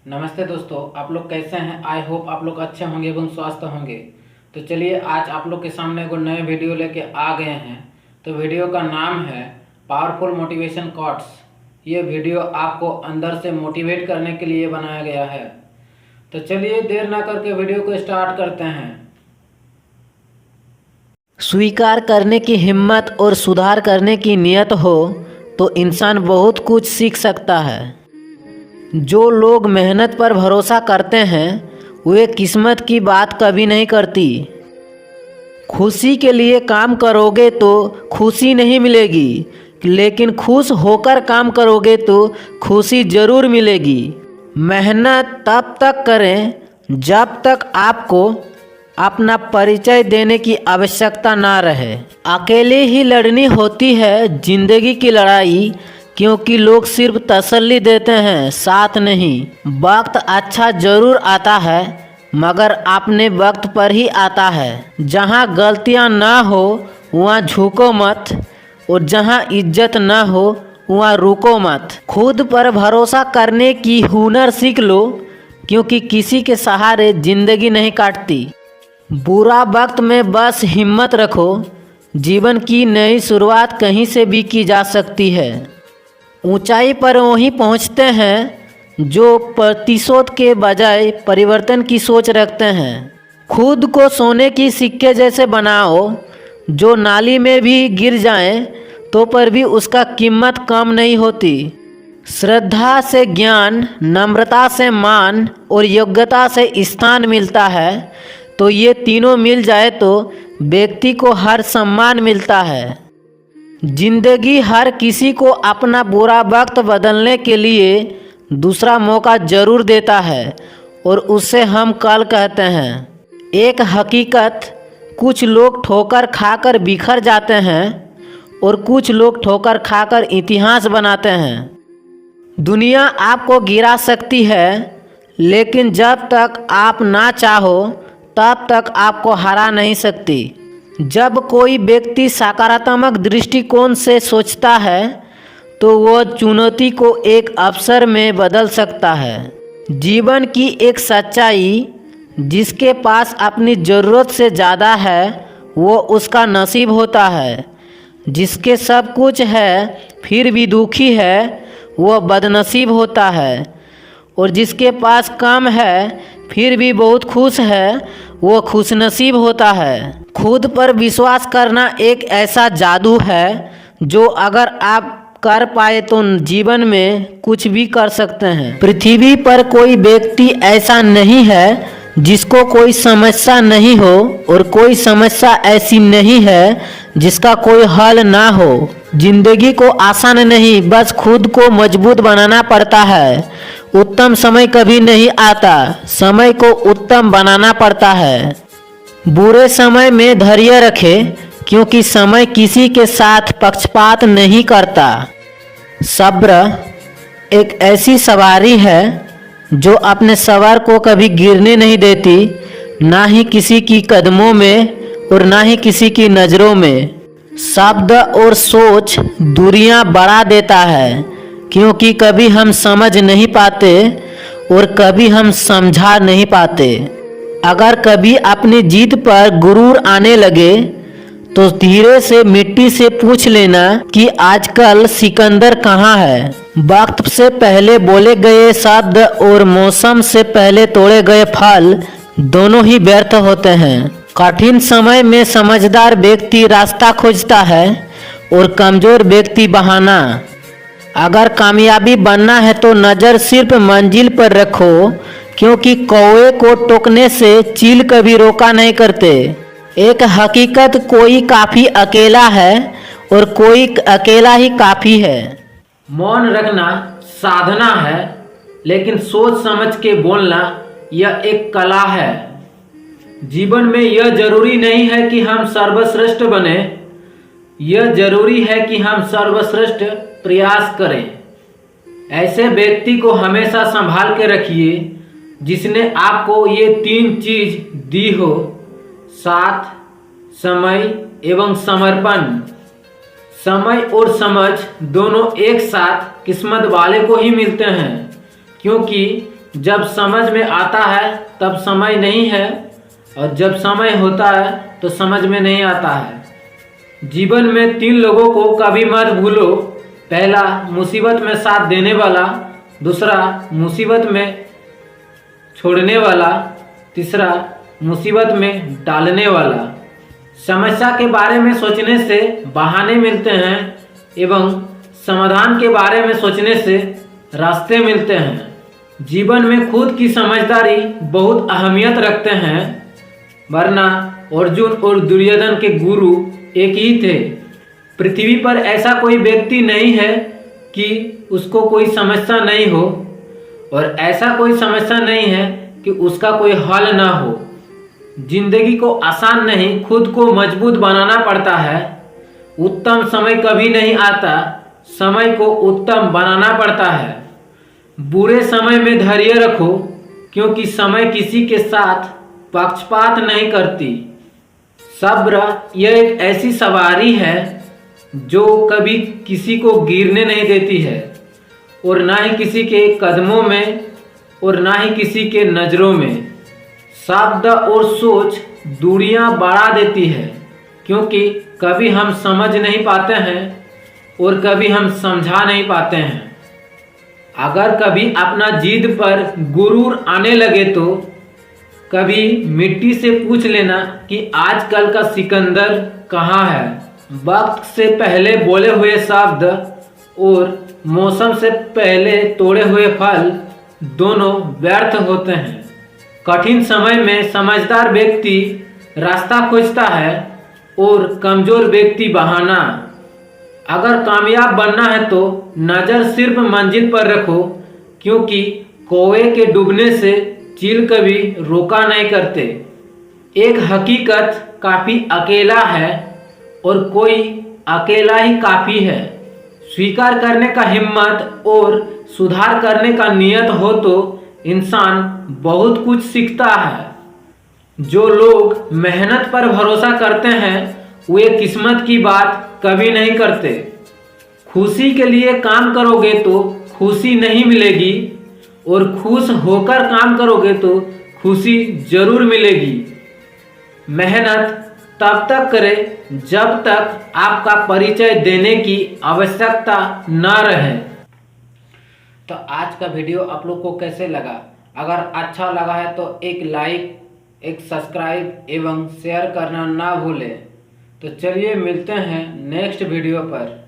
नमस्ते दोस्तों, आप लोग कैसे हैं। आई होप आप लोग अच्छे होंगे एवं स्वस्थ होंगे। तो चलिए आज आप लोग के सामने एक नए वीडियो लेके आ गए हैं। तो वीडियो का नाम है पावरफुल मोटिवेशन कोट्स। ये वीडियो आपको अंदर से मोटिवेट करने के लिए बनाया गया है। तो चलिए देर ना करके वीडियो को स्टार्ट करते हैं। स्वीकार करने की हिम्मत और सुधार करने की नीयत हो तो इंसान बहुत कुछ सीख सकता है। जो लोग मेहनत पर भरोसा करते हैं वे किस्मत की बात कभी नहीं करती। खुशी के लिए काम करोगे तो खुशी नहीं मिलेगी, लेकिन खुश होकर काम करोगे तो खुशी ज़रूर मिलेगी। मेहनत तब तक करें जब तक आपको अपना परिचय देने की आवश्यकता ना रहे। अकेले ही लड़नी होती है जिंदगी की लड़ाई, क्योंकि लोग सिर्फ तसल्ली देते हैं, साथ नहीं। वक्त अच्छा जरूर आता है मगर अपने वक्त पर ही आता है। जहाँ गलतियाँ ना हो वहाँ झुको मत, और जहाँ इज्जत ना हो वहाँ रुको मत। खुद पर भरोसा करने की हुनर सीख लो, क्योंकि किसी के सहारे जिंदगी नहीं काटती। बुरा वक्त में बस हिम्मत रखो, जीवन की नई शुरुआत कहीं से भी की जा सकती है। ऊंचाई पर वहीं पहुंचते हैं जो प्रतिशोध के बजाय परिवर्तन की सोच रखते हैं। खुद को सोने की सिक्के जैसे बनाओ, जो नाली में भी गिर जाएं तो पर भी उसका कीमत कम नहीं होती। श्रद्धा से ज्ञान, नम्रता से मान और योग्यता से स्थान मिलता है। तो ये तीनों मिल जाए तो व्यक्ति को हर सम्मान मिलता है। जिंदगी हर किसी को अपना बुरा वक्त बदलने के लिए दूसरा मौका जरूर देता है, और उसे हम कल कहते हैं। एक हकीकत, कुछ लोग ठोकर खाकर बिखर जाते हैं और कुछ लोग ठोकर खाकर इतिहास बनाते हैं। दुनिया आपको गिरा सकती है, लेकिन जब तक आप ना चाहो तब तक आपको हरा नहीं सकती। जब कोई व्यक्ति सकारात्मक दृष्टिकोण से सोचता है तो वह चुनौती को एक अवसर में बदल सकता है। जीवन की एक सच्चाई, जिसके पास अपनी ज़रूरत से ज़्यादा है वो उसका नसीब होता है। जिसके सब कुछ है फिर भी दुखी है वह बदनसीब होता है, और जिसके पास कम है फिर भी बहुत खुश है वो खुशनसीब होता है। खुद पर विश्वास करना एक ऐसा जादू है जो अगर आप कर पाए तो जीवन में कुछ भी कर सकते हैं। पृथ्वी पर कोई व्यक्ति ऐसा नहीं है जिसको कोई समस्या नहीं हो, और कोई समस्या ऐसी नहीं है जिसका कोई हल ना हो। जिंदगी को आसान नहीं, बस खुद को मजबूत बनाना पड़ता है। उत्तम समय कभी नहीं आता, समय को उत्तम बनाना पड़ता है। बुरे समय में धैर्य रखें, क्योंकि समय किसी के साथ पक्षपात नहीं करता। सब्र एक ऐसी सवारी है जो अपने सवार को कभी गिरने नहीं देती, ना ही किसी की कदमों में और ना ही किसी की नज़रों में। शब्द और सोच दूरियां बढ़ा देता है, क्योंकि कभी हम समझ नहीं पाते और कभी हम समझा नहीं पाते। अगर कभी अपनी जीत पर गुरूर आने लगे तो धीरे से मिट्टी से पूछ लेना कि आजकल सिकंदर कहाँ है। वक्त से पहले बोले गए शब्द और मौसम से पहले तोड़े गए फल दोनों ही व्यर्थ होते हैं। कठिन समय में समझदार व्यक्ति रास्ता खोजता है और कमजोर व्यक्ति बहाना। अगर कामयाबी बनना है तो नज़र सिर्फ मंजिल पर रखो, क्योंकि कौवे को टोकने से चील कभी रोका नहीं करते। एक हकीकत, कोई काफ़ी अकेला है और कोई अकेला ही काफ़ी है। मौन रखना साधना है, लेकिन सोच समझ के बोलना यह एक कला है। जीवन में यह जरूरी नहीं है कि हम सर्वश्रेष्ठ बने, यह जरूरी है कि हम सर्वश्रेष्ठ प्रयास करें। ऐसे व्यक्ति को हमेशा संभाल के रखिए जिसने आपको ये तीन चीज दी हो: साथ, समय एवं समर्पण। समय और समझ दोनों एक साथ किस्मत वाले को ही मिलते हैं, क्योंकि जब समझ में आता है तब समय नहीं है, और जब समय होता है तो समझ में नहीं आता है। जीवन में 3 लोगों को कभी मत भूलो। पहला, मुसीबत में साथ देने वाला। दूसरा, मुसीबत में छोड़ने वाला। तीसरा, मुसीबत में डालने वाला। समस्या के बारे में सोचने से बहाने मिलते हैं एवं समाधान के बारे में सोचने से रास्ते मिलते हैं। जीवन में खुद की समझदारी बहुत अहमियत रखते हैं, वरना अर्जुन और दुर्योधन के गुरु एक ही थे। पृथ्वी पर ऐसा कोई व्यक्ति नहीं है कि उसको कोई समस्या नहीं हो, और ऐसा कोई समस्या नहीं है कि उसका कोई हल ना हो। जिंदगी को आसान नहीं, खुद को मजबूत बनाना पड़ता है। उत्तम समय कभी नहीं आता, समय को उत्तम बनाना पड़ता है। बुरे समय में धैर्य रखो, क्योंकि समय किसी के साथ पक्षपात नहीं करती। सब्र यह एक ऐसी सवारी है जो कभी किसी को गिरने नहीं देती है, और ना ही किसी के कदमों में और ना ही किसी के नज़रों में। शब्द और सोच दूरियां बढ़ा देती है, क्योंकि कभी हम समझ नहीं पाते हैं और कभी हम समझा नहीं पाते हैं। अगर कभी अपना जिद पर गुरूर आने लगे तो कभी मिट्टी से पूछ लेना कि आजकल का सिकंदर कहाँ है। वक्त से पहले बोले हुए शब्द और मौसम से पहले तोड़े हुए फल दोनों व्यर्थ होते हैं। कठिन समय में समझदार व्यक्ति रास्ता खोजता है और कमजोर व्यक्ति बहाना। अगर कामयाब बनना है तो नज़र सिर्फ मंजिल पर रखो, क्योंकि कौवे के डूबने से चील कभी रोका नहीं करते। एक हकीकत काफ़ी अकेला है और कोई अकेला ही काफ़ी है। स्वीकार करने का हिम्मत और सुधार करने का नियत हो तो इंसान बहुत कुछ सीखता है। जो लोग मेहनत पर भरोसा करते हैं वे किस्मत की बात कभी नहीं करते। खुशी के लिए काम करोगे तो खुशी नहीं मिलेगी, और खुश होकर काम करोगे तो खुशी जरूर मिलेगी। मेहनत तब तक करें जब तक आपका परिचय देने की आवश्यकता न रहे। तो आज का वीडियो आप लोग को कैसे लगा? अगर अच्छा लगा है तो एक लाइक, एक सब्सक्राइब एवं शेयर करना ना भूलें। तो चलिए मिलते हैं नेक्स्ट वीडियो पर।